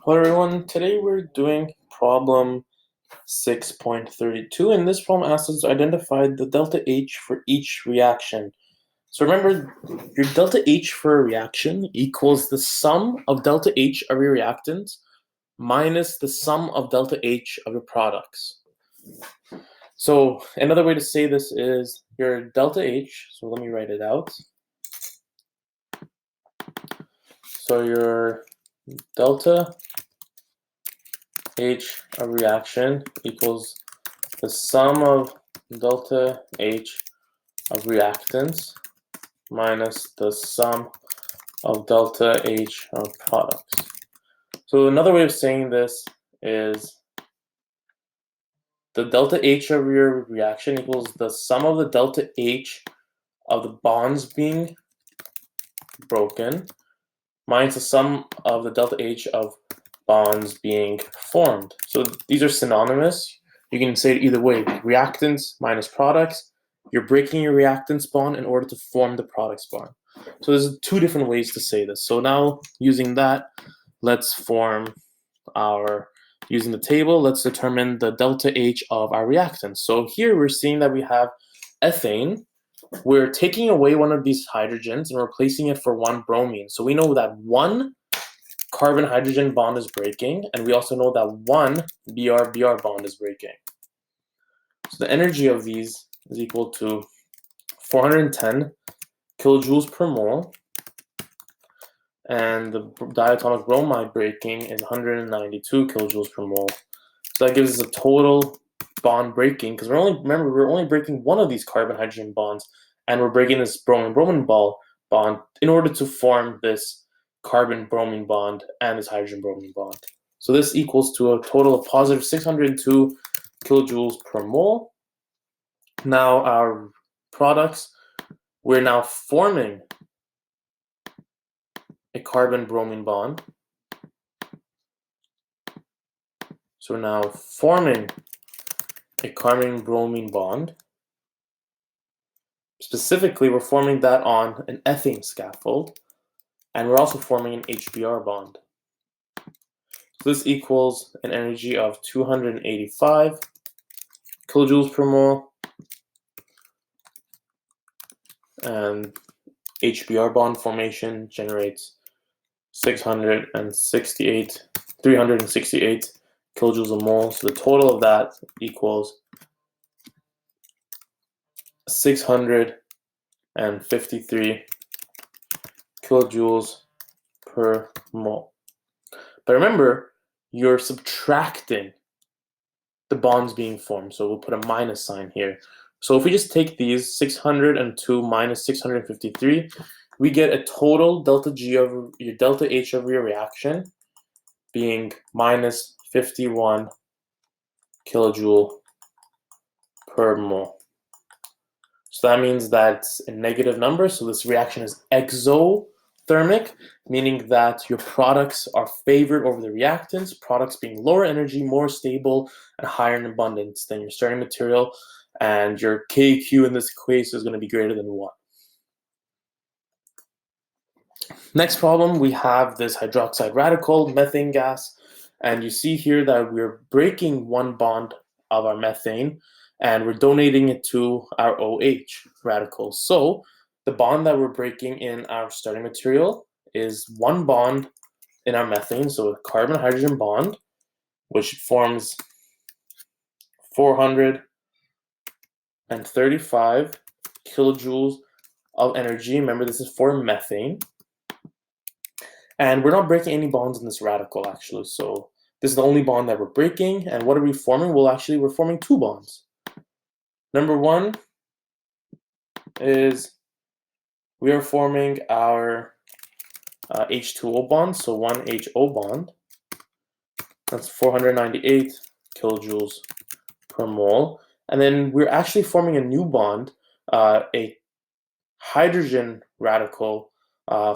Hello everyone, today we're doing problem 6.32 and this problem asks us to identify the delta H for each reaction. So remember, your delta H for a reaction equals the sum of delta H of your reactants minus the sum of delta H of your products. So another way to say this is your delta H, so let me write it out. So your delta H of reaction equals the sum of delta H of reactants minus the sum of delta H of products. So another way of saying this is the delta H of your reaction equals the sum of the delta H of the bonds being broken minus the sum of the delta H of bonds being formed. So these are synonymous. You can say it either way. Reactants minus products. You're breaking your reactants bond in order to form the products bond. So there's two different ways to say this. So now using that, let's form our, using the table, let's determine the delta H of our reactants. So here we're seeing that we have ethane. We're taking away one of these hydrogens and replacing it for one bromine. So we know that one carbon-hydrogen bond is breaking, and we also know that one Br-Br bond is breaking. So the energy of these is equal to 410 kilojoules per mole, and the diatomic bromide breaking is 192 kilojoules per mole. So that gives us a total bond breaking, because we're only breaking one of these carbon-hydrogen bonds, and we're breaking this bromine-bromine bond in order to form this carbon-bromine bond and this hydrogen-bromine bond. So this equals to a total of positive 602 kilojoules per mole. Now our products, we're now forming a carbon-bromine bond. So we're now forming a carbon-bromine bond. Specifically, we're forming that on an ethane scaffold, and we're also forming an HBr bond. So this equals an energy of 285 kilojoules per mole, and HBr bond formation generates 368 kilojoules a mole. So the total of that equals 653 kilojoules per mole. But remember, you're subtracting the bonds being formed. So we'll put a minus sign here. So if we just take these 602 minus 653, we get a total delta G of your delta H of your reaction being minus 51 kilojoule per mole. So that means that's a negative number. So this reaction is exothermic, meaning that your products are favored over the reactants, products being lower energy, more stable, and higher in abundance than your starting material. And your KQ in this case is going to be greater than 1. Next problem, we have this hydroxide radical, methane gas. And you see here that we're breaking one bond of our methane, and we're donating it to our OH radical. So the bond that we're breaking in our starting material is one bond in our methane, so a carbon-hydrogen bond, which forms 435 kilojoules of energy. Remember, this is for methane. And we're not breaking any bonds in this radical, actually. So this is the only bond that we're breaking. And what are we forming? Well, actually, we're forming two bonds. Number one is we are forming our H2O bond, so one HO bond. That's 498 kilojoules per mole. And then we're actually forming a new bond, a hydrogen radical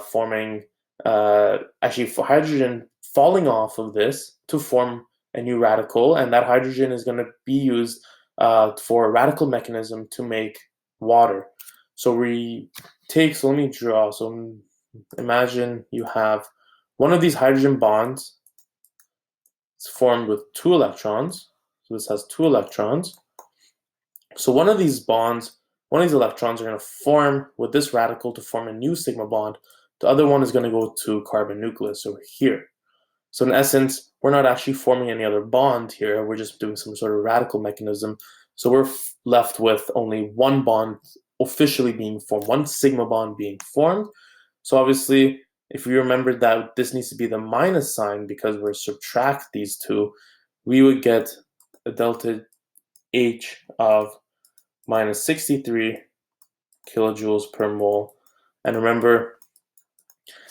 forming, actually for hydrogen falling off of this to form a new radical, and that hydrogen is going to be used for a radical mechanism to make water. So let me draw. So imagine you have one of these hydrogen bonds It's formed with 2 electrons. So this has 2 electrons. So one of these electrons are going to form with this radical to form a new sigma bond. The other one is going to go to carbon nucleus over here. So in essence, we're not actually forming any other bond here. We're just doing some sort of radical mechanism. So we're left with only one bond officially being formed, one sigma bond being formed. So obviously, if we remember that this needs to be the minus sign because we're subtract these two, we would get a delta H of minus 63 kilojoules per mole. And remember,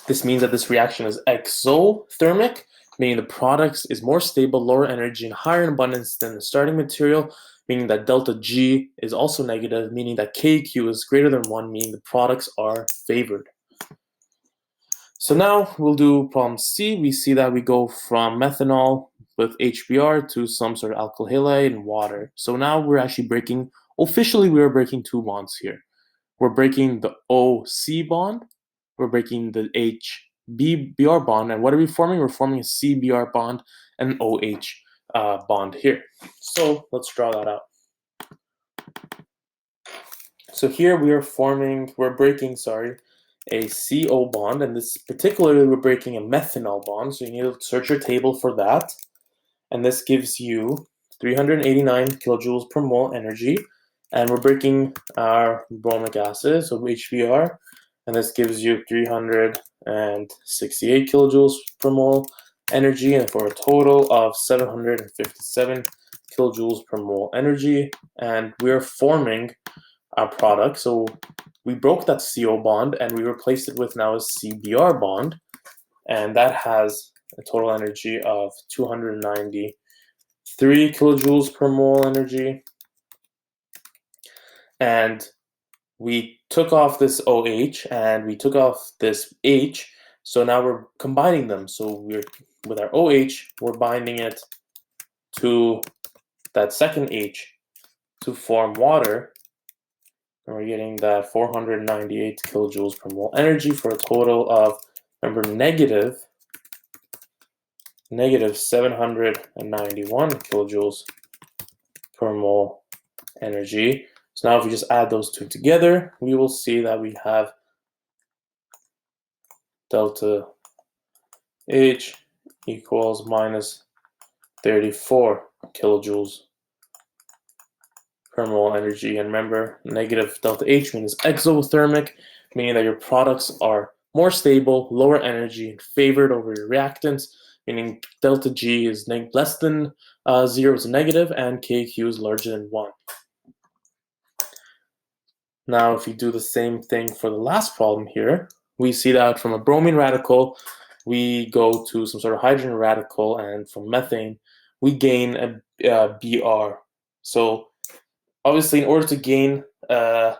this means that this reaction is exothermic, meaning the product is more stable, lower energy, and higher in abundance than the starting material, meaning that delta G is also negative, meaning that KQ is greater than 1, meaning the products are favored. So now we'll do problem C. We see that we go from methanol with HBr to some sort of alkyl halide and water. So now we're actually breaking, officially we are breaking 2 bonds here. We're breaking the OC bond, we're breaking the HBr bond, and what are we forming? We're forming a CBr bond and an OH bond here. So let's draw that out. So here we're breaking a CO bond, and this particularly we're breaking a methanol bond, so you need to search your table for that. And this gives you 389 kilojoules per mole energy, and we're breaking our bromic acid, so HBr, and this gives you 368 kilojoules per mole energy, and for a total of 757 kilojoules per mole energy. And we're forming our product, so we broke that CO bond and we replaced it with now a CBr bond, and that has a total energy of 293 kilojoules per mole energy. And we took off this OH and we took off this H, so now we're combining them. So with our OH, we're binding it to that second H to form water. And we're getting that 498 kilojoules per mole energy for a total of, remember, negative 791 kilojoules per mole energy. So now if we just add those two together, we will see that we have delta H equals minus 34 kilojoules per mole energy. And remember, negative delta H means exothermic, meaning that your products are more stable, lower energy, and favored over your reactants, meaning delta G is less than 0 is negative, and KQ is larger than 1. Now, if you do the same thing for the last problem here, we see that from a bromine radical, we go to some sort of hydrogen radical, and from methane, we gain a Br. So obviously, in order to gain a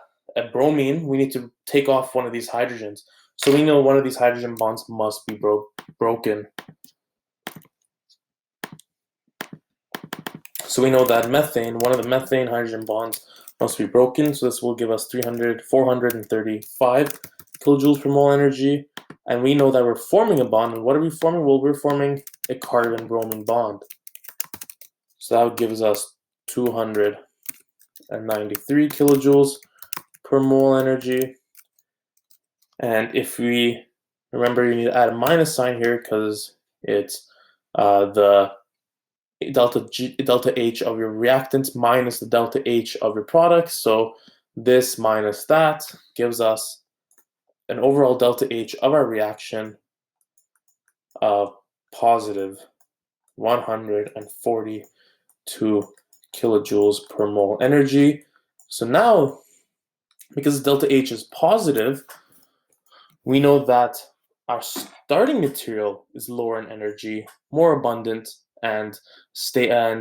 bromine, we need to take off one of these hydrogens. So we know one of these hydrogen bonds must be broken. So we know that one of the methane hydrogen bonds must be broken. So this will give us 435 kilojoules per mole energy. And we know that we're forming a bond. And what are we forming? Well, we're forming a carbon-bromine bond. So that gives us 293 kilojoules per mole energy. And if we remember, you need to add a minus sign here because it's the delta H of your reactants minus the delta H of your product. So this minus that gives us an overall delta H of our reaction of positive 142 kilojoules per mole energy. So now, because delta H is positive, we know that our starting material is lower in energy, more abundant, and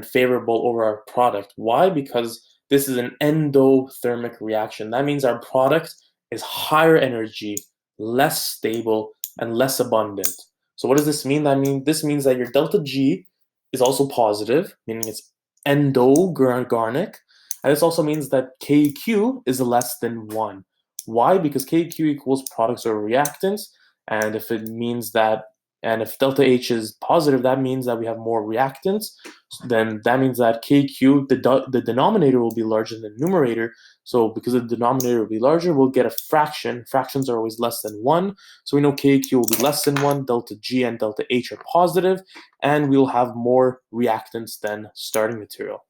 favorable over our product. Why? Because this is an endothermic reaction. That means our product is higher energy, less stable, and less abundant. So what does this mean? This means that your delta G is also positive, meaning it's endogarnic, and this also means that KQ is less than 1. Why? Because KQ equals products or reactants, and if it means that And if delta H is positive, that means that we have more reactants. Then that means that KQ, the denominator will be larger than the numerator. So because the denominator will be larger, we'll get a fraction. Fractions are always less than 1. So we know KQ will be less than 1. Delta G and delta H are positive. And we'll have more reactants than starting material.